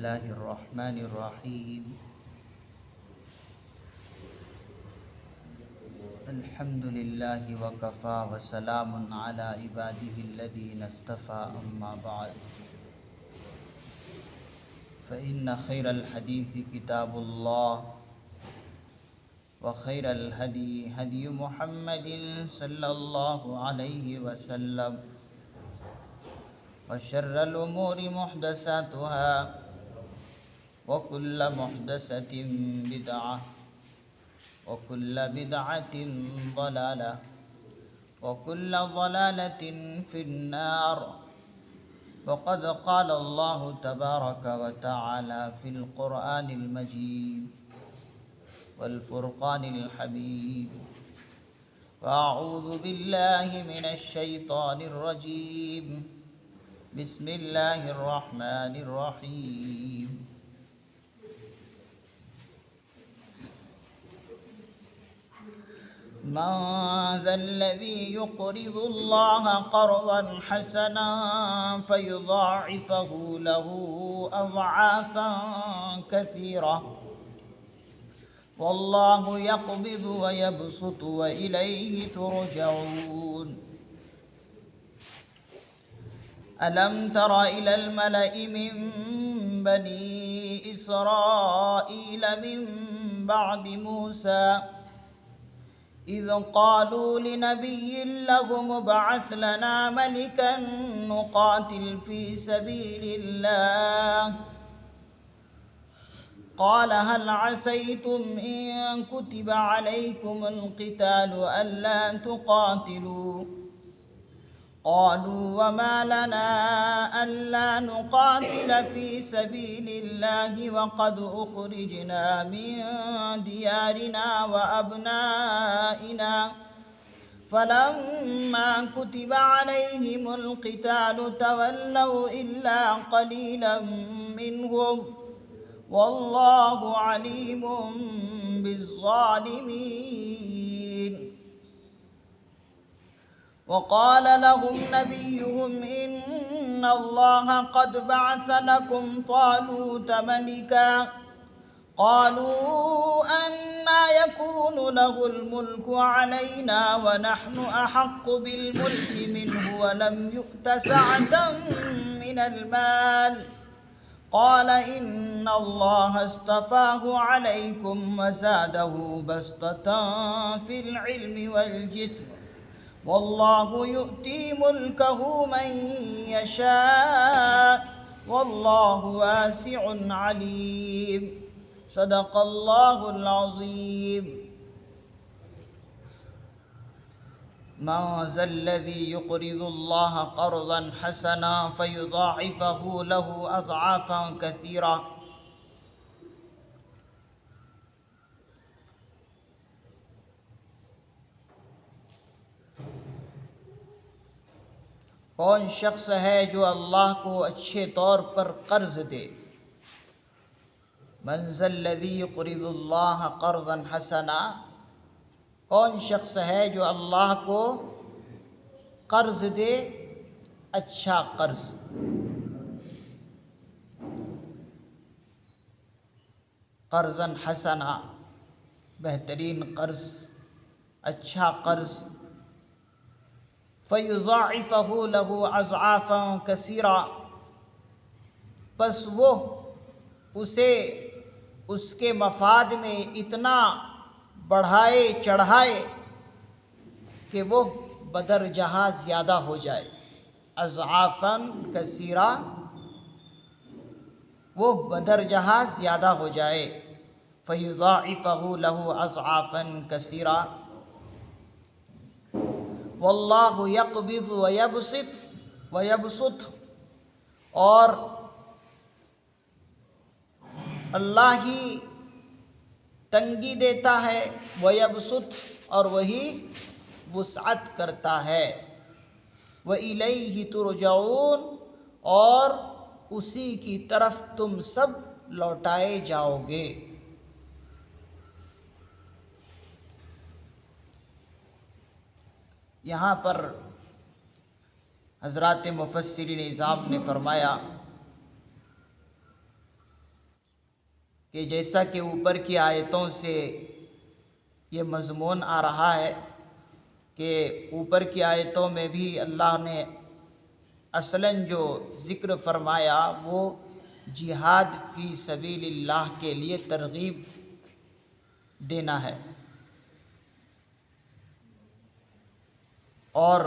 الله الرحمن الرحيم. الحمد لله وكفى وسلام على عباده الذين اصطفى، أما بعد، فإن خير الحديث كتاب الله، وخير الهدي هدي محمد صلى الله عليه وسلم، وشر الأمور محدثاتها، وكل محدثة بدعة، وكل بدعة ضلالة، وكل ضلالة في النار. وقد قال الله تبارك وتعالى في القرآن المجيد والفرقان الحميد: وأعوذ بالله من الشيطان الرجيم، بسم الله الرحمن الرحيم. من ذا الذي يقرض الله قرضا حسنا فيضاعفه له أضعافا كثيرة، والله يقبض ويبسط وإليه ترجعون. ألم تر إلى الملأ من بني إسرائيل من بعد موسى إذ قالوا لنبي لهم ابعث لنا ملكا نقاتل في سبيل الله، قال هل عسيتم إن كتب عليكم القتال ألا تقاتلوا؟ قالوا وما لنا ألا نقاتل في سبيل الله وقد أخرجنا من ديارنا وأبنائنا، فلما كتب عليهم القتال تولوا إلا قليلا منهم، والله عليم بالظالمين. وقال لهم نبيهم إن الله قد بعث لكم طالوت ملكا، قالوا أنى يكون له الملك علينا ونحن أحق بالملك منه ولم يؤت سعة من المال، قال إن الله اصطفاه عليكم وزاده بسطة في العلم والجسم، والله يؤتي ملكه من يشاء، والله واسع عليم. صدق الله العظيم. من ذا الذي يقرض الله قرضا حسنا فيضاعفه له أضعافا كثيرة. کون شخص ہے جو اللہ کو اچھے طور پر قرض دے؟ من ذا الذی یقرض اللہ قرضا حسنا، کون شخص ہے جو اللہ کو قرض دے، اچھا قرض۔ قرضا حسنا، بہترین قرض، اچھا قرض۔ فَيُضَاعِفَهُ لَهُ أَضْعَافًا كَثِيرًا، پس وہ اسے اس کے مفاد میں اتنا بڑھائے چڑھائے کہ وہ بدرجہ زیادہ ہو جائے۔ اضعافاً کثیرہ، وہ بدرجہ زیادہ ہو جائے۔ فَيُضَاعِفَهُ لَهُ أَضْعَافًا كَثِيرًا، واللہ یقبض ویبسط، اور اللہ ہی تنگی دیتا ہے، ویبسط، اور وہی وسعت کرتا ہے۔ وإلیہ ترجعون، اور اسی کی طرف تم سب لوٹائے جاؤ گے۔ یہاں پر حضرات مفسرین اعظام نے فرمایا کہ جیسا کہ اوپر کی آیتوں سے یہ مضمون آ رہا ہے کہ اوپر کی آیتوں میں بھی اللہ نے اصلاً جو ذکر فرمایا وہ جہاد فی سبیل اللہ کے لیے ترغیب دینا ہے، اور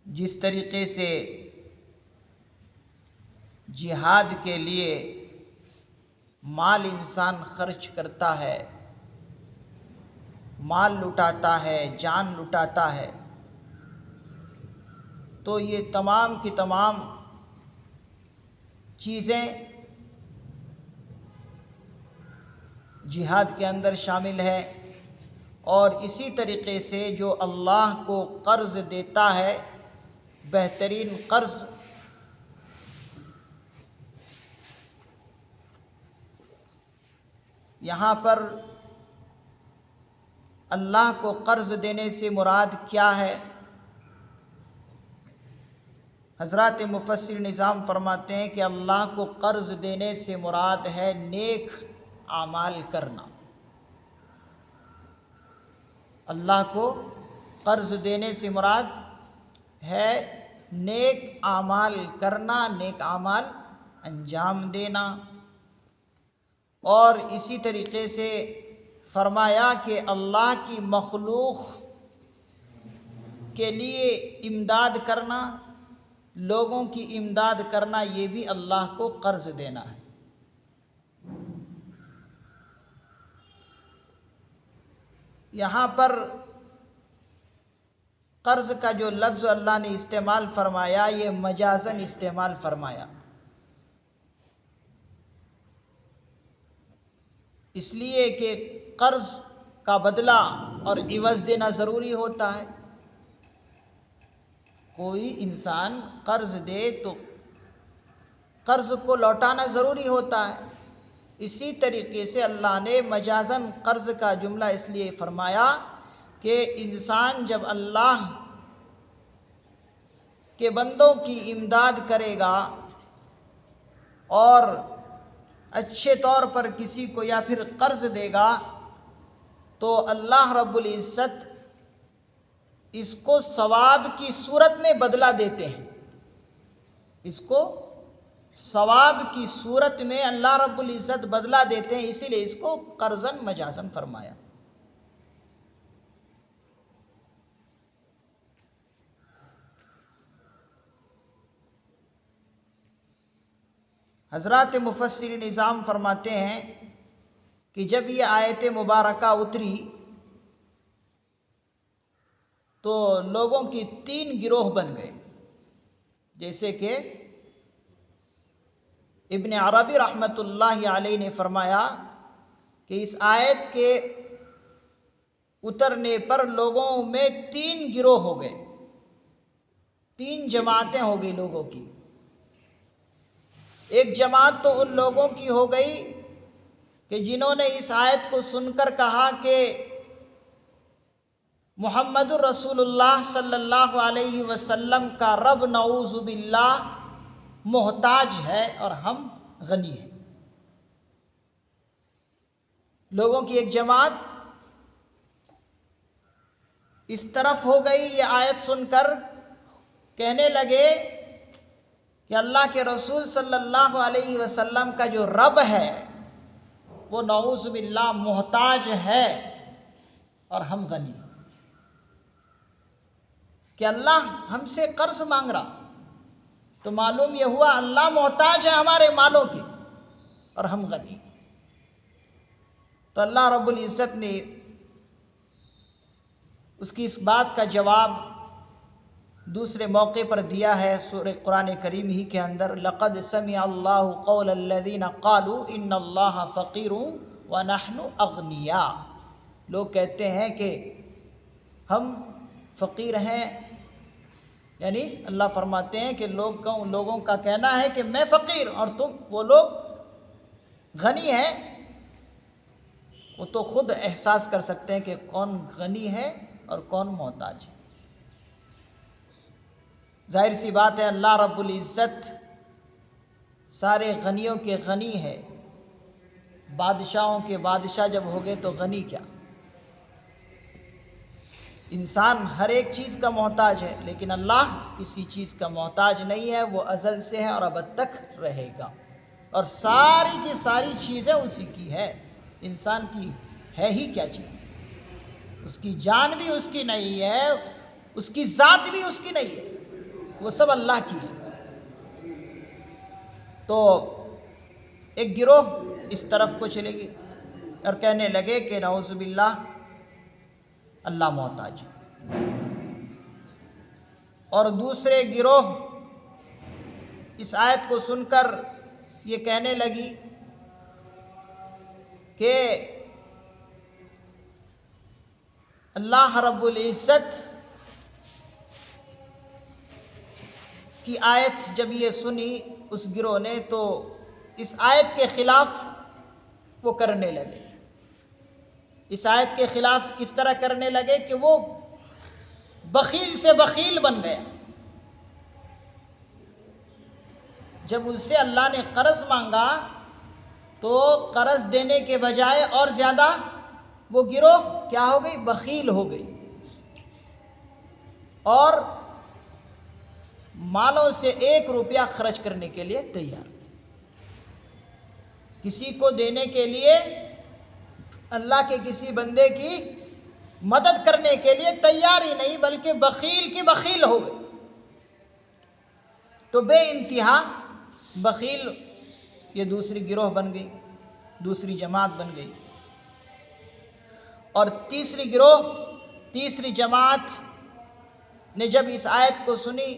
جس طریقے سے جہاد کے لیے مال انسان خرچ کرتا ہے، مال لٹاتا ہے، جان لٹاتا ہے، تو یہ تمام کی تمام چیزیں جہاد کے اندر شامل ہے۔ اور اسی طریقے سے جو اللہ کو قرض دیتا ہے، بہترین قرض یہاں پر اللہ کو قرض دینے سے مراد کیا ہے؟ حضرات مفسر نظام فرماتے ہیں کہ اللہ کو قرض دینے سے مراد ہے نیک اعمال کرنا۔ اللہ کو قرض دینے سے مراد ہے نیک اعمال کرنا، نیک اعمال انجام دینا۔ اور اسی طریقے سے فرمایا کہ اللہ کی مخلوق کے لیے امداد کرنا، لوگوں کی امداد کرنا، یہ بھی اللہ کو قرض دینا ہے۔ یہاں پر قرض کا جو لفظ اللہ نے استعمال فرمایا یہ مجازاً استعمال فرمایا، اس لیے کہ قرض کا بدلہ اور عوض دینا ضروری ہوتا ہے۔ کوئی انسان قرض دے تو قرض کو لوٹانا ضروری ہوتا ہے۔ اسی طریقے سے اللہ نے مجازاً قرض کا جملہ اس لیے فرمایا کہ انسان جب اللہ کے بندوں کی امداد کرے گا اور اچھے طور پر کسی کو یا پھر قرض دے گا تو اللہ رب العزت اس کو ثواب کی صورت میں بدلہ دیتے ہیں، اس کو ثواب کی صورت میں اللہ رب العزت بدلہ دیتے ہیں، اسی لیے اس کو قرضاً مجازاً فرمایا۔ حضرات مفسر نظام فرماتے ہیں کہ جب یہ آیت مبارکہ اتری تو لوگوں کی 3 گروہ بن گئے، جیسے کہ ابن عربی رحمۃ اللہ علیہ نے فرمایا کہ اس آیت کے اترنے پر لوگوں میں 3 گروہ ہو گئے، 3 جماعتیں ہو گئی لوگوں کی۔ ایک جماعت تو ان لوگوں کی ہو گئی کہ جنہوں نے اس آیت کو سن کر کہا کہ محمد رسول اللہ صلی اللہ علیہ وسلم کا رب نعوذ باللہ محتاج ہے اور ہم غنی ہیں۔ لوگوں کی ایک جماعت اس طرف ہو گئی، یہ آیت سن کر کہنے لگے کہ اللہ کے رسول صلی اللہ علیہ وسلم کا جو رب ہے وہ نعوذ باللہ محتاج ہے اور ہم غنی ہیں، کہ اللہ ہم سے قرض مانگ رہا، تو معلوم یہ ہوا اللہ محتاج ہے ہمارے مالوں کی اور ہم غنی۔ تو اللہ رب العزت نے اس کی اس بات کا جواب دوسرے موقع پر دیا ہے سورہ قرآن کریم ہی کے اندر، لقد سمع اللہ قول الذین قالوا ان اللہ فقیر ونحن اغنیاء۔ لوگ کہتے ہیں کہ ہم فقیر ہیں، یعنی اللہ فرماتے ہیں کہ لوگوں کا کہنا ہے کہ میں فقیر اور وہ لوگ غنی ہیں۔ وہ تو خود احساس کر سکتے ہیں کہ کون غنی ہے اور کون محتاج ہے۔ ظاہر سی بات ہے اللہ رب العزت سارے غنیوں کے غنی ہے، بادشاہوں کے بادشاہ جب ہو گئے تو غنی کیا؟ انسان ہر ایک چیز کا محتاج ہے، لیکن اللہ کسی چیز کا محتاج نہیں ہے، وہ ازل سے ہے اور ابد تک رہے گا، اور ساری کی ساری چیزیں اسی کی ہے۔ انسان کی ہے ہی کیا چیز؟ اس کی جان بھی اس کی نہیں ہے، اس کی ذات بھی اس کی نہیں ہے، وہ سب اللہ کی ہے۔ تو ایک گروہ اس طرف کو چلے گی اور کہنے لگے کہ نعوذ باللہ اللہ محتاج ہے، اور دوسرے گروہ اس آیت کو سن کر یہ کہنے لگی کہ اللہ رب العزت کی آیت جب یہ سنی اس گروہ نے تو اس آیت کے خلاف وہ کرنے لگے۔ اس آیت کے خلاف کس طرح کرنے لگے کہ وہ بخیل سے بخیل بن گیا۔ جب اس سے اللہ نے قرض مانگا تو قرض دینے کے بجائے اور زیادہ وہ گروہ کیا ہو گئی؟ بخیل ہو گئی، اور مالوں سے 1 روپیہ خرچ کرنے کے لیے تیار، کسی کو دینے کے لیے، اللہ کے کسی بندے کی مدد کرنے کے لیے تیار ہی نہیں، بلکہ بخیل کی بخیل ہو گئے۔ تو بے انتہا بخیل یہ دوسری گروہ بن گئی، دوسری جماعت بن گئی۔ اور تیسری گروہ، تیسری جماعت نے جب اس آیت کو سنی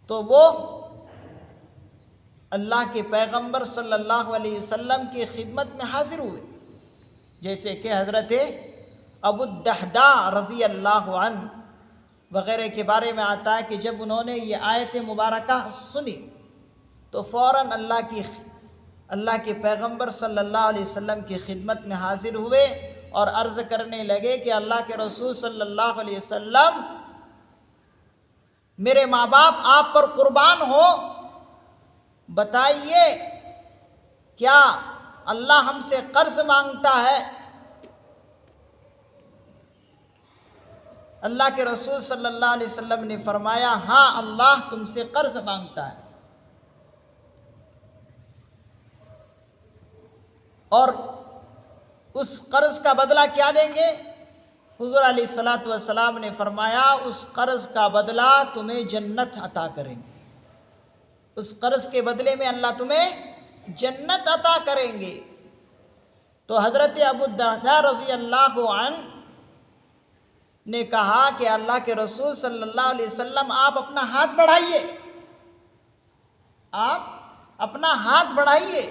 تو وہ اللہ کے پیغمبر صلی اللہ علیہ وسلم کی خدمت میں حاضر ہوئے، جیسے کہ حضرت ابو الدحداء رضی اللہ عنہ وغیرہ کے بارے میں آتا ہے کہ جب انہوں نے یہ آیت مبارکہ سنی تو فوراً اللہ کے پیغمبر صلی اللہ علیہ وسلم کی خدمت میں حاضر ہوئے اور عرض کرنے لگے کہ اللہ کے رسول صلی اللہ علیہ وسلم، میرے ماں باپ آپ پر قربان ہو، بتائیے کیا اللہ ہم سے قرض مانگتا ہے؟ اللہ کے رسول صلی اللہ علیہ وسلم نے فرمایا، ہاں اللہ تم سے قرض مانگتا ہے، اور اس قرض کا بدلہ کیا دیں گے؟ حضور علیہ الصلوۃ والسلام نے فرمایا، اس قرض کا بدلہ تمہیں جنت عطا کریں گے، اس قرض کے بدلے میں اللہ تمہیں جنت عطا کریں گے۔ تو حضرت ابو الدرداء رضی اللہ عنہ نے کہا کہ اللہ کے رسول صلی اللہ علیہ وسلم آپ اپنا ہاتھ بڑھائیے، آپ اپنا ہاتھ بڑھائیے۔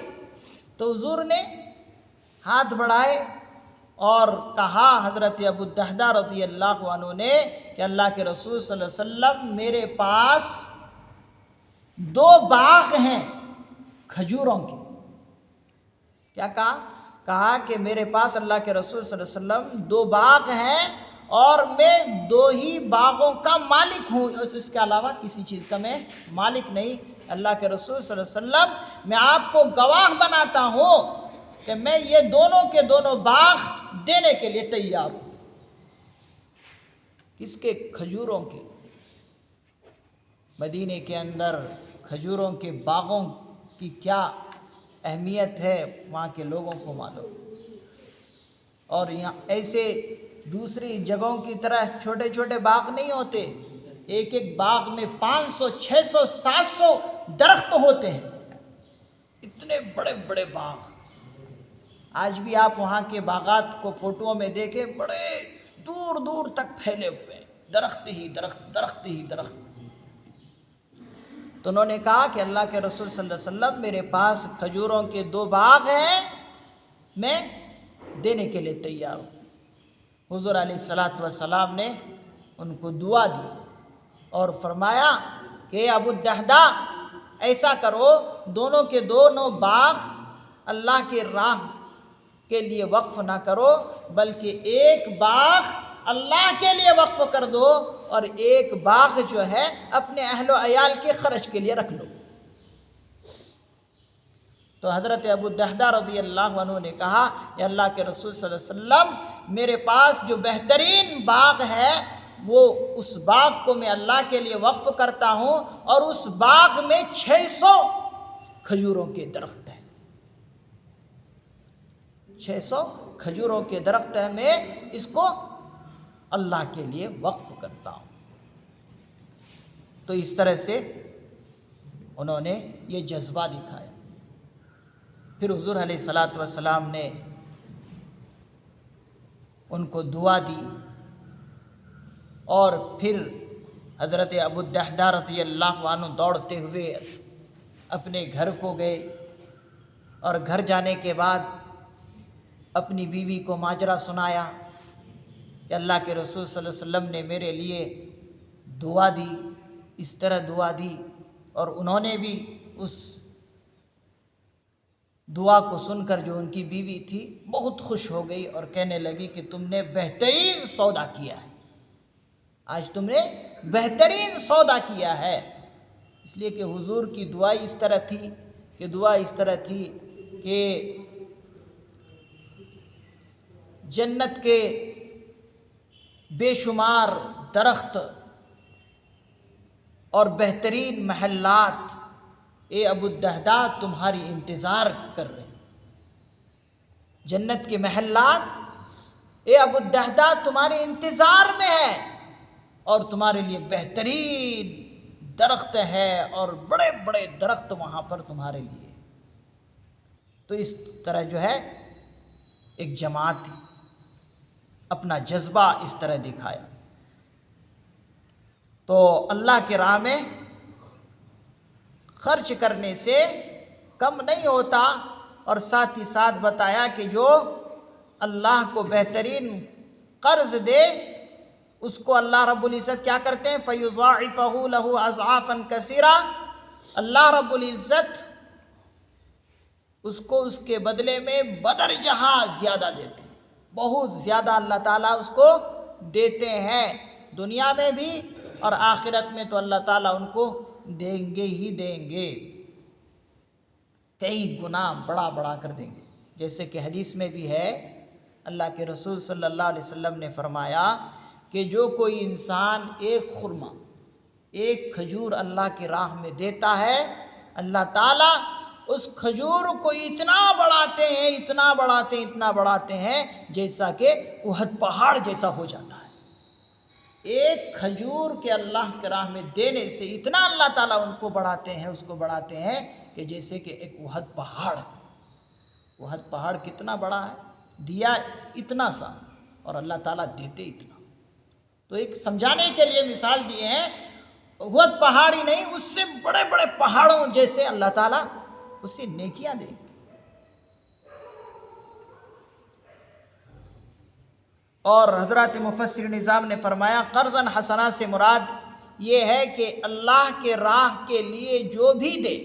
تو حضور نے ہاتھ بڑھائے اور کہا حضرت ابو الدرداء رضی اللہ عنہ نے کہ اللہ کے رسول صلی اللہ علیہ وسلم، میرے پاس 2 باغ ہیں کھجوروں کے۔ کیا کہا؟ کہا کہ میرے پاس اللہ کے رسول صلی اللہ علیہ وسلم 2 باغ ہیں اور میں 2 ہی باغوں کا مالک ہوں، اس کے علاوہ کسی چیز کا میں مالک نہیں۔ اللہ کے رسول صلی اللہ علیہ وسلم، میں آپ کو گواہ بناتا ہوں کہ میں یہ دونوں کے دونوں باغ دینے کے لیے تیار ہوں۔ کس کے؟ کھجوروں کے۔ مدینے کے اندر کھجوروں کے باغوں کی کیا اہمیت ہے وہاں کے لوگوں کو معلوم، اور یہاں ایسے دوسری جگہوں کی طرح چھوٹے چھوٹے باغ نہیں ہوتے، ایک ایک باغ میں 500 600 700 درخت ہوتے ہیں، اتنے بڑے بڑے باغ۔ آج بھی آپ وہاں کے باغات کو فوٹوؤں میں دیکھیں، بڑے دور دور تک پھیلے ہوئے ہیں، درخت ہی درخت، درخت ہی درخت۔ تو انہوں نے کہا کہ اللہ کے رسول صلی اللہ علیہ وسلم، میرے پاس کھجوروں کے 2 باغ ہیں، میں دینے کے لیے تیار ہوں۔ حضور علیہ الصلوۃ والسلام نے ان کو دعا دی اور فرمایا کہ ابو الدحداء، ایسا کرو، دونوں کے دونوں باغ اللہ کی راہ کے لیے وقف نہ کرو، بلکہ ایک باغ اللہ کے لیے وقف کر دو اور ایک باغ جو ہے اپنے اہل و عیال کے خرچ کے لیے رکھ لو۔ تو حضرت ابو الدحداء رضی اللہ عنہ نے کہا کہ اللہ کے رسول صلی اللہ علیہ وسلم میرے پاس جو بہترین باغ ہے وہ اس باغ کو میں اللہ کے لیے وقف کرتا ہوں، اور اس باغ میں 600 کھجوروں کے درخت ہیں، 600 کھجوروں کے درخت ہیں، میں اس کو اللہ کے لیے وقف کرتا ہوں۔ تو اس طرح سے انہوں نے یہ جذبہ دکھایا۔ پھر حضور علیہ الصلاۃ والسلام نے ان کو دعا دی، اور پھر حضرت ابو الدحداء رضی اللہ عنہ دوڑتے ہوئے اپنے گھر کو گئے، اور گھر جانے کے بعد اپنی بیوی کو ماجرا سنایا کہ اللہ کے رسول صلی اللہ علیہ وسلم نے میرے لیے دعا دی، اس طرح دعا دی، اور انہوں نے بھی اس دعا کو سن کر جو ان کی بیوی تھی بہت خوش ہو گئی، اور کہنے لگی کہ تم نے بہترین سودا کیا ہے، آج تم نے بہترین سودا کیا ہے۔ اس لیے کہ حضور کی دعا اس طرح تھی کہ جنت کے بے شمار درخت اور بہترین محلات اے ابو الدحداء تمہاری انتظار کر رہے ہیں، جنت کے محلات اے ابو الدحداء تمہارے انتظار میں ہے، اور تمہارے لیے بہترین درخت ہے، اور بڑے بڑے درخت وہاں پر تمہارے لیے۔ تو اس طرح جو ہے ایک جماعت تھی، اپنا جذبہ اس طرح دکھایا۔ تو اللہ کی راہ میں خرچ کرنے سے کم نہیں ہوتا، اور ساتھ ہی ساتھ بتایا کہ جو اللہ کو بہترین قرض دے اس کو اللہ رب العزت کیا کرتے ہیں؟ فَيُضَاعِفَهُ لَهُ أَضْعَافًا كَثِيرًا، اللہ رب العزت اس کو اس کے بدلے میں بدرجہ زیادہ دیتے ہیں، بہت زیادہ اللہ تعالیٰ اس کو دیتے ہیں، دنیا میں بھی اور آخرت میں تو اللہ تعالیٰ ان کو دیں گے ہی دیں گے، کئی گنا بڑا بڑا کر دیں گے۔ جیسے کہ حدیث میں بھی ہے، اللہ کے رسول صلی اللہ علیہ وسلم نے فرمایا کہ جو کوئی انسان ایک خرما، ایک کھجور اللہ کی راہ میں دیتا ہے، اللہ تعالیٰ اس کھجور کو اتنا بڑھاتے ہیں جیسا کہ احد پہاڑ جیسا ہو جاتا ہے۔ ایک کھجور کے اللہ کی راہ میں دینے سے اتنا اللہ تعالیٰ ان کو بڑھاتے ہیں کہ جیسے کہ ایک احد پہاڑ ہے۔ احد پہاڑ کتنا بڑا ہے، دیا اتنا سا اور اللہ تعالیٰ دیتے اتنا۔ تو ایک سمجھانے کے لیے مثال دیے ہیں، احد پہاڑ ہی نہیں، اس سے بڑے بڑے پہاڑوں جیسے اللہ تعالیٰ اس سے نیکیاں دیں گے۔ اور حضرات مفسر نظام نے فرمایا قرضاً حسنا سے مراد یہ ہے کہ اللہ کے راہ کے لیے جو بھی دے،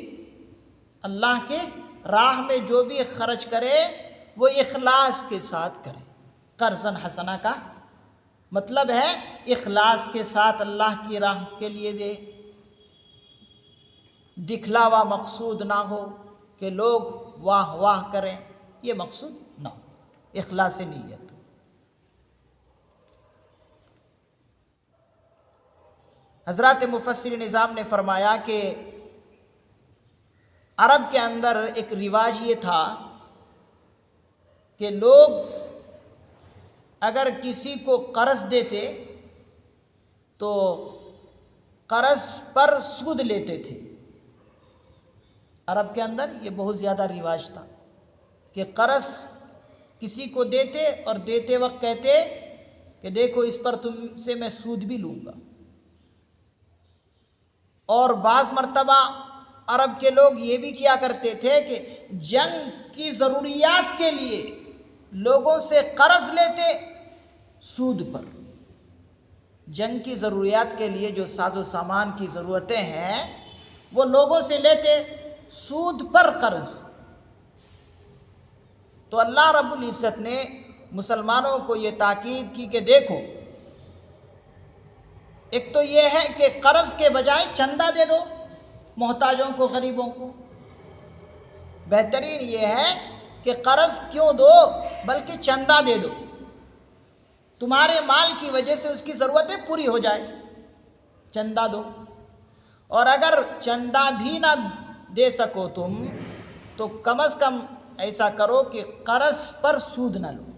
اللہ کے راہ میں جو بھی خرچ کرے وہ اخلاص کے ساتھ کرے۔ قرضاً حسنا کا مطلب ہے اخلاص کے ساتھ اللہ کی راہ کے لیے دے، دکھلاوا مقصود نہ ہو کہ لوگ واہ واہ کریں، یہ مقصود نہ ہو، اخلاص نیت۔ حضرات مفسر نظام نے فرمایا کہ عرب کے اندر ایک رواج یہ تھا کہ لوگ اگر کسی کو قرض دیتے تو قرض پر سود لیتے تھے۔ عرب کے اندر یہ بہت زیادہ رواج تھا کہ قرض کسی کو دیتے اور دیتے وقت کہتے کہ دیکھو اس پر تم سے میں سود بھی لوں گا۔ اور بعض مرتبہ عرب کے لوگ یہ بھی کیا کرتے تھے کہ جنگ کی ضروریات کے لیے لوگوں سے قرض لیتے سود پر۔ جنگ کی ضروریات کے لیے جو ساز و سامان کی ضرورتیں ہیں وہ لوگوں سے لیتے سود پر قرض۔ تو اللہ رب العزت نے مسلمانوں کو یہ تاکید کی کہ دیکھو، ایک تو یہ ہے کہ قرض کے بجائے چندہ دے دو محتاجوں کو، غریبوں کو، بہترین یہ ہے کہ قرض کیوں دو بلکہ چندہ دے دو، تمہارے مال کی وجہ سے اس کی ضرورتیں پوری ہو جائے، چندہ دو۔ اور اگر چندہ بھی نہ دے سکو تم تو کم از کم ایسا کرو کہ قرض پر سود نہ لو۔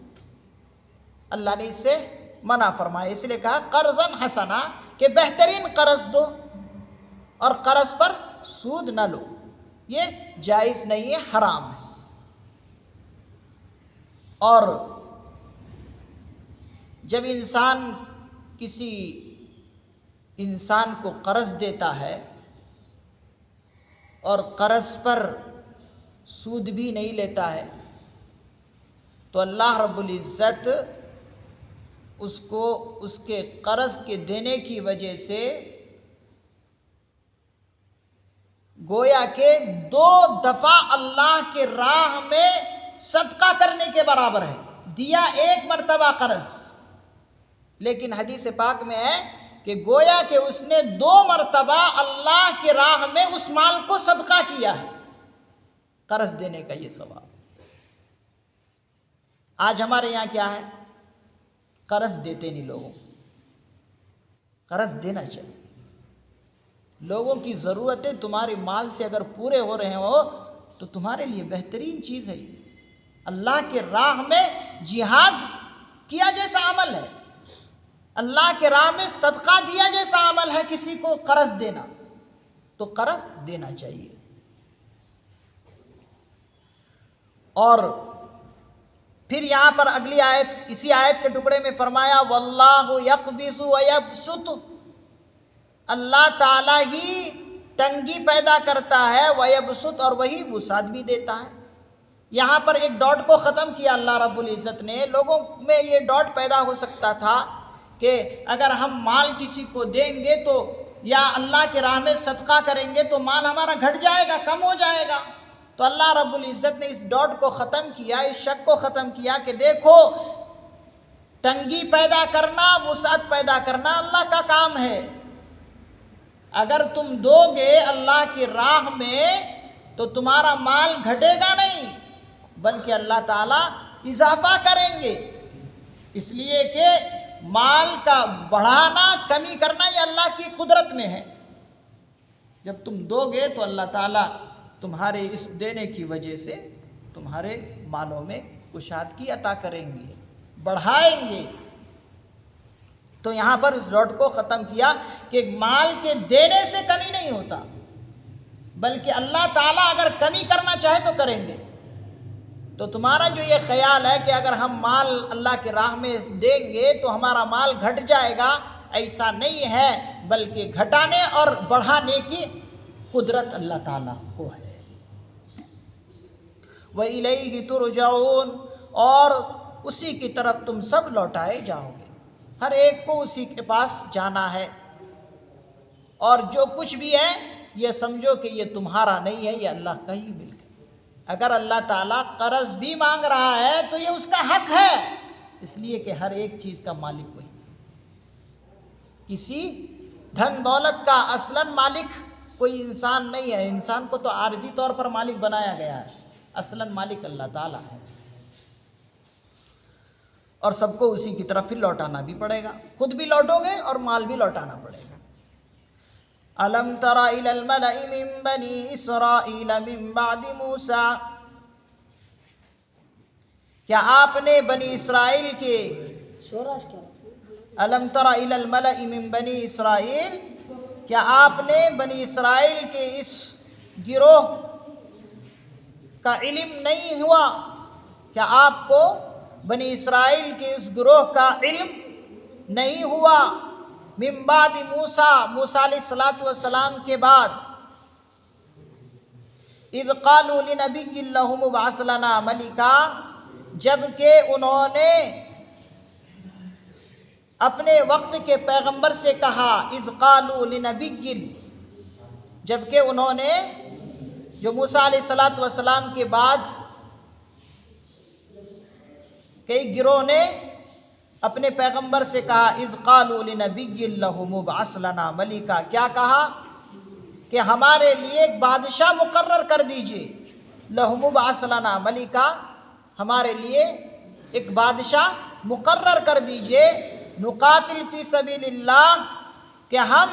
اللہ نے اس سے منع فرمایا، اس لیے کہا قرضاً حسنا، کہ بہترین قرض دو اور قرض پر سود نہ لو، یہ جائز نہیں ہے، حرام ہے۔ اور جب انسان کسی انسان کو قرض دیتا ہے اور قرض پر سود بھی نہیں لیتا ہے تو اللہ رب العزت اس کو اس کے قرض کے دینے کی وجہ سے گویا کہ 2 دفعہ اللہ کے راہ میں صدقہ کرنے کے برابر ہے۔ دیا 1 مرتبہ قرض، لیکن حدیث پاک میں ہے کہ گویا کہ اس نے 2 مرتبہ اللہ کے راہ میں اس مال کو صدقہ کیا ہے، قرض دینے کا یہ ثواب۔ آج ہمارے یہاں کیا ہے؟ قرض دیتے نہیں لوگوں، قرض دینا چاہیے۔ لوگوں کی ضرورتیں تمہارے مال سے اگر پورے ہو رہے ہو تو تمہارے لیے بہترین چیز ہے یہ۔ اللہ کے راہ میں جہاد کیا جیسا عمل ہے، اللہ کے راہ میں صدقہ دیا جیسا عمل ہے کسی کو قرض دینا، تو قرض دینا چاہیے۔ اور پھر یہاں پر اگلی آیت، اسی آیت کے ٹکڑے میں فرمایا واللہ یقبض ویبسط، اللہ تعالیٰ ہی تنگی پیدا کرتا ہے، ویبسط، اور وہی وسعت بھی دیتا ہے۔ یہاں پر ایک ڈاٹ کو ختم کیا اللہ رب العزت نے۔ لوگوں میں یہ ڈاٹ پیدا ہو سکتا تھا کہ اگر ہم مال کسی کو دیں گے تو یا اللہ کے راہ میں صدقہ کریں گے تو مال ہمارا گھٹ جائے گا، کم ہو جائے گا۔ تو اللہ رب العزت نے اس ڈاٹ کو ختم کیا، اس شک کو ختم کیا کہ دیکھو تنگی پیدا کرنا، وسعت پیدا کرنا اللہ کا کام ہے۔ اگر تم دو گے اللہ کی راہ میں تو تمہارا مال گھٹے گا نہیں بلکہ اللہ تعالیٰ اضافہ کریں گے، اس لیے کہ مال کا بڑھانا کمی کرنا یہ اللہ کی قدرت میں ہے۔ جب تم دو گے تو اللہ تعالیٰ تمہارے اس دینے کی وجہ سے تمہارے مالوں میں کشادگی عطا کریں گے، بڑھائیں گے۔ تو یہاں پر اس ڈاٹ کو ختم کیا کہ مال کے دینے سے کمی نہیں ہوتا بلکہ اللہ تعالیٰ اگر کمی کرنا چاہے تو کریں گے۔ تو تمہارا جو یہ خیال ہے کہ اگر ہم مال اللہ کی راہ میں دیں گے تو ہمارا مال گھٹ جائے گا، ایسا نہیں ہے، بلکہ گھٹانے اور بڑھانے کی قدرت اللہ تعالیٰ کو ہے۔ وَإِلَيْهِ تُرْجَعُونَ، اور اسی کی طرف تم سب لوٹائے جاؤ گے، ہر ایک کو اسی کے پاس جانا ہے، اور جو کچھ بھی ہے یہ سمجھو کہ یہ تمہارا نہیں ہے، یہ اللہ کا ہی ملک ہے۔ اگر اللہ تعالیٰ قرض بھی مانگ رہا ہے تو یہ اس کا حق ہے، اس لیے کہ ہر ایک چیز کا مالک وہی ہے۔ کسی دھن دولت کا اصلاً مالک کوئی انسان نہیں ہے، انسان کو تو عارضی طور پر مالک بنایا گیا ہے، اصلاً مالک اللہ تعالیٰ ہے، اور سب کو اسی کی طرف پھر لوٹانا بھی پڑے گا، خود بھی لوٹو گے اور مال بھی لوٹانا پڑے گا۔ أَلَمْ تَرَ إِلَى الْمَلَإِ مِنْ بَنِي إِسْرَائِيلَ مِنْ بَعْدِ مُوسَىٰ، کیا آپ نے بنی اسرائیل کے أَلَمْ تَرَ إِلَى الْمَلَإِ مِنْ بَنِي إِسْرَائِيل، کیا آپ نے بنی اسرائیل کے اس گروہ کا علم نہیں ہوا؟ کیا آپ کو بنی اسرائیل کے اس گروہ کا علم نہیں ہوا؟ من بعد موسیٰ، موسیٰ علیہ السلام کے بعد، اذ قالوا لنبی لہم ابعث لنا ملکا، جبکہ انہوں نے اپنے وقت کے پیغمبر سے کہا، اذ قالوا لنبی، جبکہ انہوں نے، جو موسیٰ علیہ السلام کے بعد کئی گروہ نے اپنے پیغمبر سے کہا، اذ قالوا لنبی لہم ابعث لنا ملکا، کیا کہا کہ ہمارے لیے ایک بادشاہ مقرر کر دیجئے۔ لہم ابعث لنا ملکا، ہمارے لیے ایک بادشاہ مقرر کر دیجئے، نقاتل فی سبیل اللہ، کہ ہم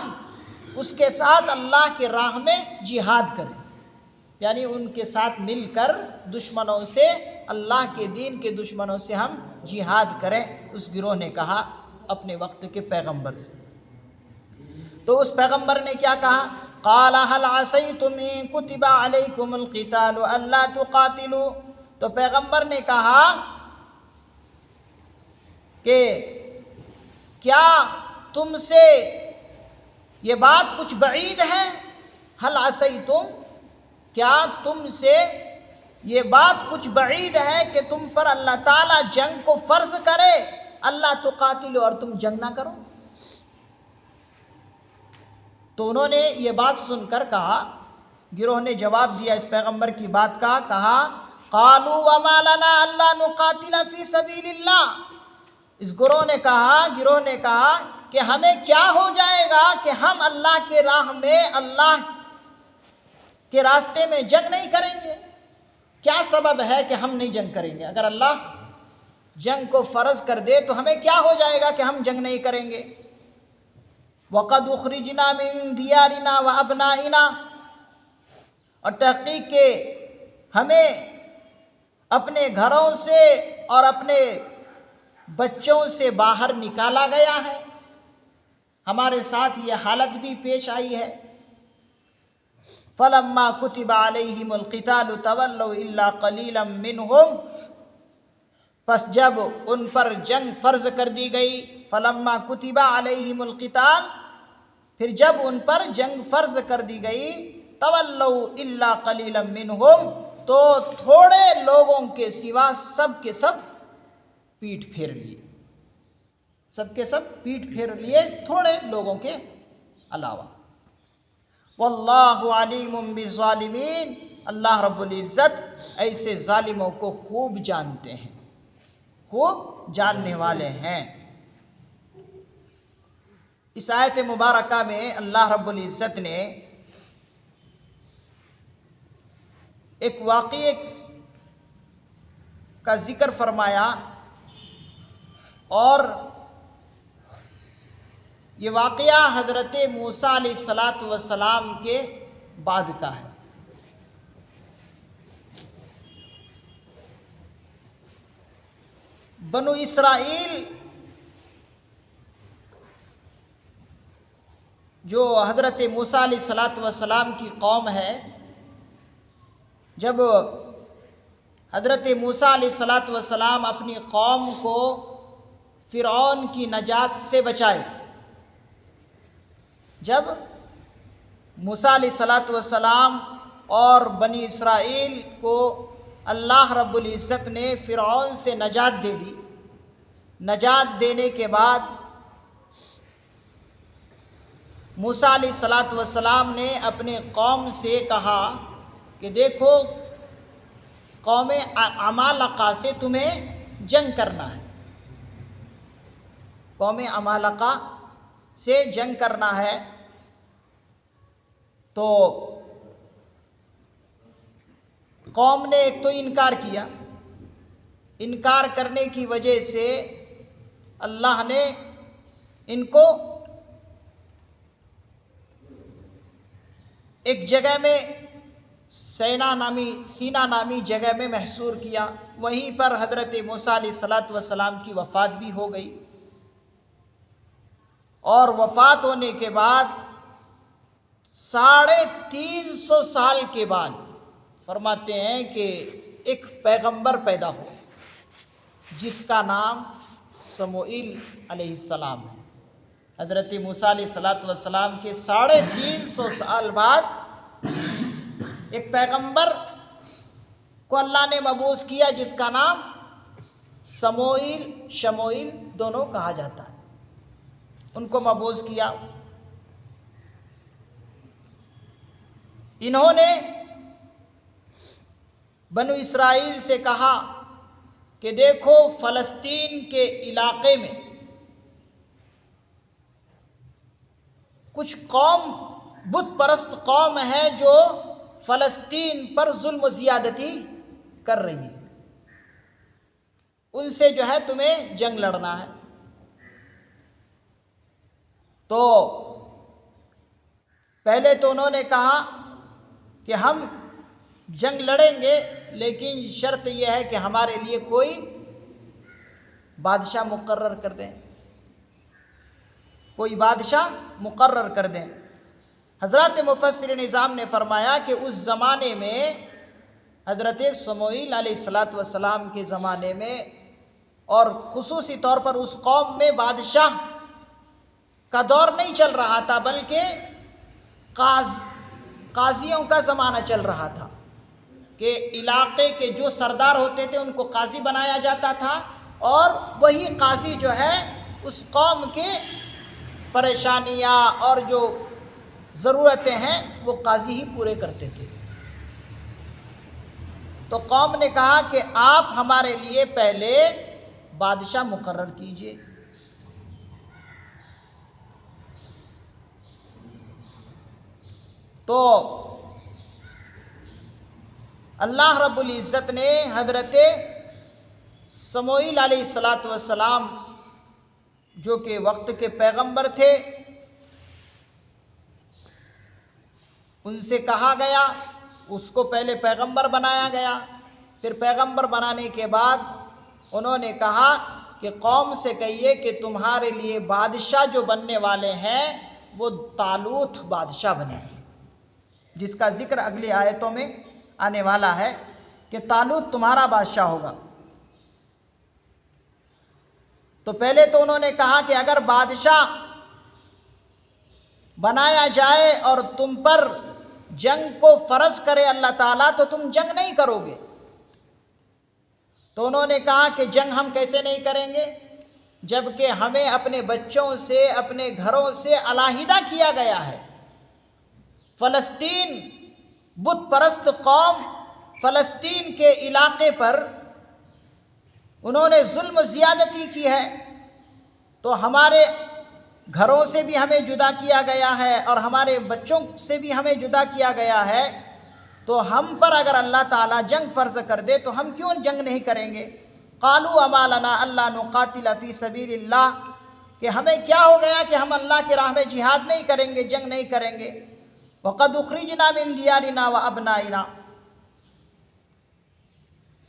اس کے ساتھ اللہ کی راہ میں جہاد کریں، یعنی ان کے ساتھ مل کر دشمنوں سے، اللہ کے دین کے دشمنوں سے ہم جہاد کریں۔ اس گروہ نے کہا اپنے وقت کے پیغمبر سے۔ تو اس پیغمبر نے کیا کہا؟ قال هل عصیتم ان کتب علیکم القتال الا تقاتلوا، تو پیغمبر نے کہا کہ کیا تم سے یہ بات کچھ بعید ہے؟ هل عصیتم، کیا تم سے یہ بات کچھ بعید ہے کہ تم پر اللہ تعالیٰ جنگ کو فرض کرے، اللہ تقاتلوا، اور تم جنگ نہ کرو؟ تو انہوں نے یہ بات سن کر کہا، گروہ نے جواب دیا اس پیغمبر کی بات کا، کہا قالوا وما لنا الا نقاتل فی سبیل اللہ، اس گروہ نے کہا کہ ہمیں کیا ہو جائے گا کہ ہم اللہ کے راہ میں، اللہ کے راستے میں جنگ نہیں کریں گے؟ کیا سبب ہے کہ ہم نہیں جنگ کریں گے؟ اگر اللہ جنگ کو فرض کر دے تو ہمیں کیا ہو جائے گا کہ ہم جنگ نہیں کریں گے؟ وَقَدْ اُخْرِجْنَا مِن دِيَارِنَا وَأَبْنَائِنَا، اور تحقیق کہ ہمیں اپنے گھروں سے اور اپنے بچوں سے باہر نکالا گیا ہے، ہمارے ساتھ یہ حالت بھی پیش آئی ہے۔ فَلَمَّا كُتِبَ عَلَيْهِمُ الْقِتَالُ تَوَلَّوْا إِلَّا قَلِيلًا مِّنْهُمْ، پس جب ان پر جنگ فرض کر دی گئی، فَلَمَّا كُتِبَ عَلَيْهِمُ الْقِتَالُ، پھر جب ان پر جنگ فرض کر دی گئی، تَوَلَّوْا إِلَّا قَلِيلًا مِّنْهُمْ، تو تھوڑے لوگوں کے سوا سب کے سب پیٹھ پھیر لیے، سب کے سب پیٹھ پھیر لیے، تھوڑے لوگوں کے علاوہ۔ واللہ علیم بالظالمین، اللہ رب العزت ایسے ظالموں کو خوب جانتے ہیں، خوب جاننے والے ہیں۔ اس آیت مبارکہ میں اللہ رب العزت نے ایک واقعے کا ذکر فرمایا، اور یہ واقعہ حضرت موسیٰ علیہ السلام کے بعد کا ہے۔ بنو اسرائیل جو حضرت موسیٰ علیہ السلام کی قوم ہے، جب حضرت موسیٰ علیہ السلام اپنی قوم کو فرعون کی نجات سے بچائے، جب موسیٰ علیہ السلام اور بنی اسرائیل کو اللہ رب العزت نے فرعون سے نجات دے دی، نجات دینے کے بعد موسیٰ علیہ السلام نے اپنے قوم سے کہا کہ دیکھو، قوم عمالقہ سے تمہیں جنگ کرنا ہے، قوم عمالقہ سے جنگ کرنا ہے۔ تو قوم نے ایک تو انکار کیا، انکار کرنے کی وجہ سے اللہ نے ان کو ایک جگہ میں سینا نامی جگہ میں محصور کیا، وہیں پر حضرت موسیٰ علیہ السلام کی وفات بھی ہو گئی، اور وفات ہونے کے بعد 350 سال کے بعد فرماتے ہیں کہ ایک پیغمبر پیدا ہو جس کا نام سموئیل علیہ السلام ہے۔ حضرت موسیٰ علیہ السلام کے 350 سال بعد ایک پیغمبر کو اللہ نے مبعوث کیا جس کا نام شموئیل دونوں کہا جاتا ہے، ان کو مبعوث کیا۔ انہوں نے بنو اسرائیل سے کہا کہ دیکھو، فلسطین کے علاقے میں کچھ قوم، بت پرست قوم ہے جو فلسطین پر ظلم و زیادتی کر رہی ہے، ان سے جو ہے تمہیں جنگ لڑنا ہے۔ تو پہلے تو انہوں نے کہا کہ ہم جنگ لڑیں گے، لیکن شرط یہ ہے کہ ہمارے لیے کوئی بادشاہ مقرر کر دیں، کوئی بادشاہ مقرر کر دیں۔ حضرات مفسرین نظام نے فرمایا کہ اس زمانے میں حضرت سموئیل علیہ السلام کے زمانے میں، اور خصوصی طور پر اس قوم میں بادشاہ کا دور نہیں چل رہا تھا، بلکہ قاضیوں کا زمانہ چل رہا تھا، کہ علاقے کے جو سردار ہوتے تھے ان کو قاضی بنایا جاتا تھا، اور وہی قاضی جو ہے اس قوم کے پریشانیاں اور جو ضرورتیں ہیں وہ قاضی ہی پورے کرتے تھے۔ تو قوم نے کہا کہ آپ ہمارے لیے پہلے بادشاہ مقرر کیجئے۔ تو اللہ رب العزت نے حضرت سموئیل علیہ السلام جو کہ وقت کے پیغمبر تھے، ان سے کہا گیا، اس کو پہلے پیغمبر بنایا گیا، پھر پیغمبر بنانے کے بعد انہوں نے کہا کہ قوم سے کہیے کہ تمہارے لیے بادشاہ جو بننے والے ہیں وہ طالوت بادشاہ بنے، جس کا ذکر اگلی آیتوں میں آنے والا ہے کہ طالوت تمہارا بادشاہ ہوگا۔ تو پہلے تو انہوں نے کہا کہ اگر بادشاہ بنایا جائے اور تم پر جنگ کو فرض کرے اللہ تعالیٰ تو تم جنگ نہیں کرو گے۔ تو انہوں نے کہا کہ جنگ ہم کیسے نہیں کریں گے، جبکہ ہمیں اپنے بچوں سے، اپنے گھروں سے علیحدہ کیا گیا ہے۔ فلسطین بت پرست قوم، فلسطین کے علاقے پر انہوں نے ظلم و زیادتی کی ہے، تو ہمارے گھروں سے بھی ہمیں جدا کیا گیا ہے اور ہمارے بچوں سے بھی ہمیں جدا کیا گیا ہے، تو ہم پر اگر اللہ تعالیٰ جنگ فرض کر دے تو ہم کیوں جنگ نہیں کریں گے؟ قالوا اما لنا الا نقاتل فی سبیل اللہ، کہ ہمیں کیا ہو گیا کہ ہم اللہ کی راہ میں جہاد نہیں کریں گے، جنگ نہیں کریں گے۔ وقد اخرجنا من دیارنا وابنائنا،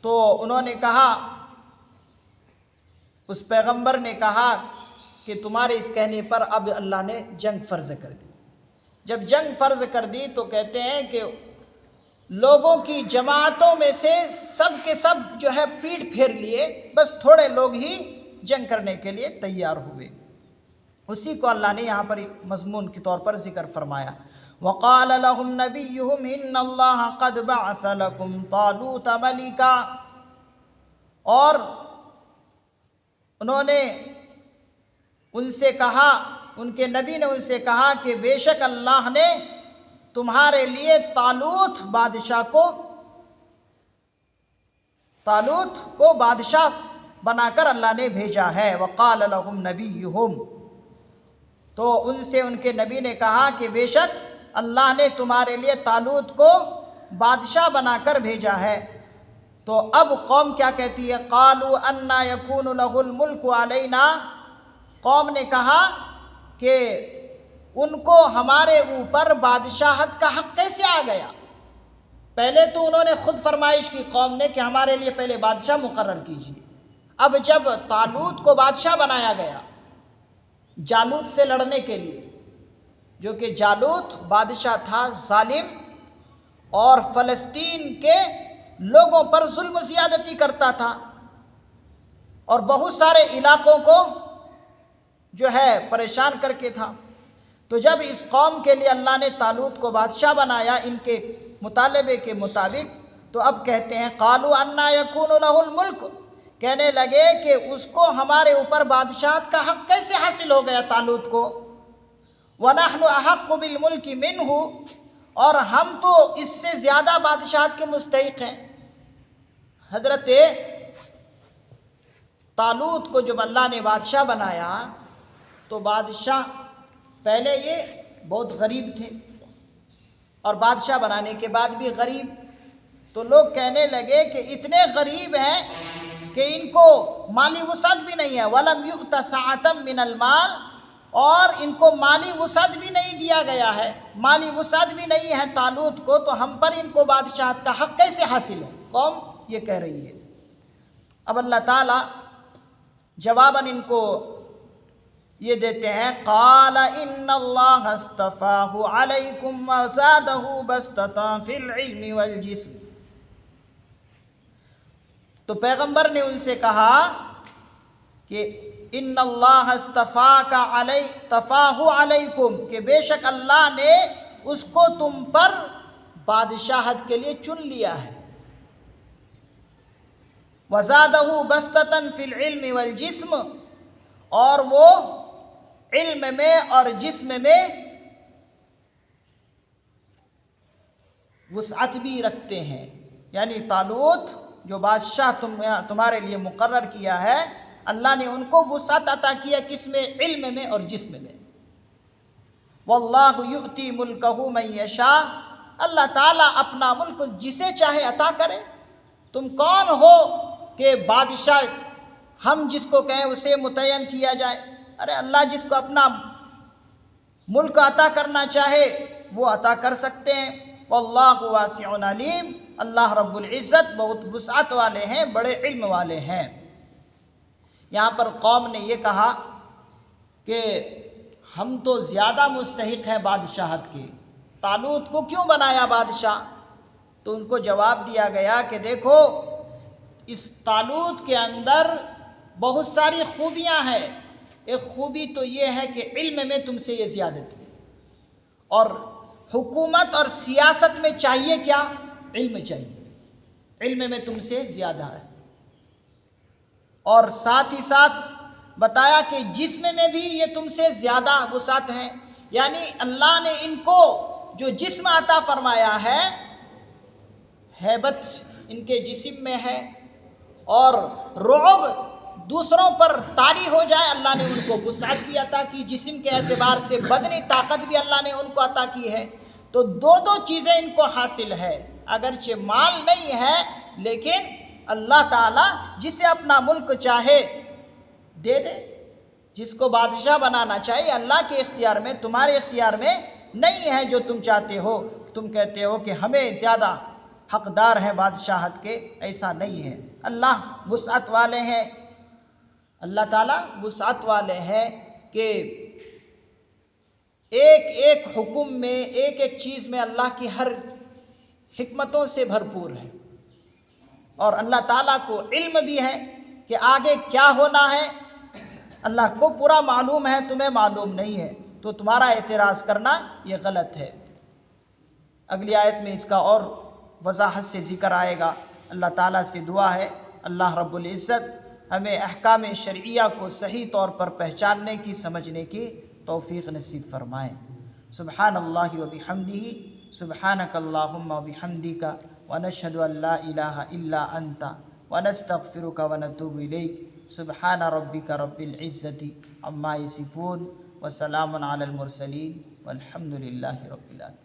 تو انہوں نے کہا، اس پیغمبر نے کہا کہ تمہارے اس کہنے پر اب اللہ نے جنگ فرض کر دی۔ جب جنگ فرض کر دی تو کہتے ہیں کہ لوگوں کی جماعتوں میں سے سب کے سب جو ہے پیٹ پھیر لیے، بس تھوڑے لوگ ہی جنگ کرنے کے لیے تیار ہوئے۔ اسی کو اللہ نے یہاں پر ایک مضمون کے طور پر ذکر فرمایا، وَقَالَ لَهُمْ نَبِيُّهُمْ إِنَّ اللَّهَ قَدْ بَعَثَ لَكُمْ طَالُوتَ مَلِكًا، اور انہوں نے ان سے کہا، ان کے نبی نے ان سے کہا کہ بے شک اللہ نے تمہارے لیے طالوت کو بادشاہ بنا کر اللہ نے بھیجا ہے۔ وَقَالَ لَهُمْ نَبِيُّهُمْ، تو ان سے ان کے نبی نے کہا کہ بے شک اللہ نے تمہارے لیے طالوت کو بادشاہ بنا کر بھیجا ہے۔ تو اب قوم کیا کہتی ہے؟ قَالُوا أَنَّا يَكُونُ لَهُ الْمُلْكُ عَلَيْنَا، قوم نے کہا کہ ان کو ہمارے اوپر بادشاہت کا حق کیسے آ گیا؟ پہلے تو انہوں نے خود فرمائش کی قوم نے کہ ہمارے لیے پہلے بادشاہ مقرر کیجیے۔ اب جب طالوت کو بادشاہ بنایا گیا جالوت سے لڑنے کے لیے، جو کہ جالوت بادشاہ تھا ظالم اور فلسطین کے لوگوں پر ظلم و زیادتی کرتا تھا اور بہت سارے علاقوں کو جو ہے پریشان کر کے تھا، تو جب اس قوم کے لیے اللہ نے طالوت کو بادشاہ بنایا ان کے مطالبے کے مطابق، تو اب کہتے ہیں قالوا انا یکون لہ الملک، کہنے لگے کہ اس کو ہمارے اوپر بادشاہت کا حق کیسے حاصل ہو گیا طالوت کو، ونحن احق بالملک منہ، اور ہم تو اس سے زیادہ بادشاہت کے مستحق ہیں۔ حضرت طالوت کو جب اللہ نے بادشاہ بنایا تو بادشاہ پہلے یہ بہت غریب تھے اور بادشاہ بنانے کے بعد بھی غریب. تو لوگ کہنے لگے کہ اتنے غریب ہیں کہ ان کو مالی وسعت بھی نہیں ہے. وَلَمْ يُؤْتَ سَعَةً مِّنَ الْمَالِ، اور ان کو مالی وسعت بھی نہیں دیا گیا ہے، مالی وسعت بھی نہیں ہے طالوت کو، تو ہم پر ان کو بادشاہت کا حق کیسے حاصل ہے؟ قوم یہ کہہ رہی ہے. اب اللہ تعالیٰ جواباً ان کو یہ دیتے ہیں قال ان اللہ اصطفاہ علیکم وزادہ بسطۃ فی العلم والجسم. تو پیغمبر نے ان سے کہا کہ ان اللہ اصطفاہ علیکم، کہ بے شک اللہ نے اس کو تم پر بادشاہت کے لیے چن لیا ہے. وزادہ بسطۃ فی العلم والجسم، اور وہ علم میں اور جسم میں وسعت بھی رکھتے ہیں. یعنی طالوت جو بادشاہ تمہارے لیے مقرر کیا ہے، اللہ نے ان کو وسعت عطا کیا، کس میں؟ علم میں اور جسم میں. واللہ یؤتی ملکہ من یشاء، اللہ تعالیٰ اپنا ملک جسے چاہے عطا کرے. تم کون ہو کہ بادشاہ ہم جس کو کہیں اسے متعین کیا جائے؟ ارے اللہ جس کو اپنا ملک عطا کرنا چاہے وہ عطا کر سکتے ہیں. واللہ واسع علیم، اللہ رب العزت بہت وسعت والے ہیں، بڑے علم والے ہیں. یہاں پر قوم نے یہ کہا کہ ہم تو زیادہ مستحق ہیں بادشاہت کے، طالوت کو کیوں بنایا بادشاہ؟ تو ان کو جواب دیا گیا کہ دیکھو اس طالوت کے اندر بہت ساری خوبیاں ہیں. ایک خوبی تو یہ ہے کہ علم میں تم سے یہ زیادتی ہے، اور حکومت اور سیاست میں چاہیے کیا؟ علم چاہیے، علم میں تم سے زیادہ ہے. اور ساتھ ہی ساتھ بتایا کہ جسم میں بھی یہ تم سے زیادہ وسعت ہے. یعنی اللہ نے ان کو جو جسم عطا فرمایا ہے، ہیبت ان کے جسم میں ہے، اور رعب دوسروں پر طاری ہو جائے اللہ نے ان کو وسعت بھی عطا کی. جسم کے اعتبار سے بدنی طاقت بھی اللہ نے ان کو عطا کی ہے. تو دو چیزیں ان کو حاصل ہے. اگرچہ مال نہیں ہے لیکن اللہ تعالیٰ جسے اپنا ملک چاہے دے دے، جس کو بادشاہ بنانا چاہیے اللہ کے اختیار میں، تمہارے اختیار میں نہیں ہے جو تم چاہتے ہو. تم کہتے ہو کہ ہمیں زیادہ حقدار ہیں بادشاہت کے، ایسا نہیں ہے. اللہ وسعت والے ہیں، اللہ تعالیٰ وسعت والے ہیں کہ ایک ایک حکم میں، ایک ایک چیز میں اللہ کی ہر حکمتوں سے بھرپور ہے. اور اللہ تعالیٰ کو علم بھی ہے کہ آگے کیا ہونا ہے. اللہ کو پورا معلوم ہے، تمہیں معلوم نہیں ہے، تو تمہارا اعتراض کرنا یہ غلط ہے. اگلی آیت میں اس کا اور وضاحت سے ذکر آئے گا. اللہ تعالیٰ سے دعا ہے اللہ رب العزت ہمیں احکام شرعیہ کو صحیح طور پر پہچاننے کی، سمجھنے کی توفیق نصیب فرمائے. سبحان اللہ و بحمدہ، سبحانک اللہم و بحمدک، ونشہد ان لا الہ الا انت، ونستغفرک ونتوب الیک. سبحان ربک رب العزت عما یصفون، وسلام علی المرسلین، والحمد للہ رب العالمین.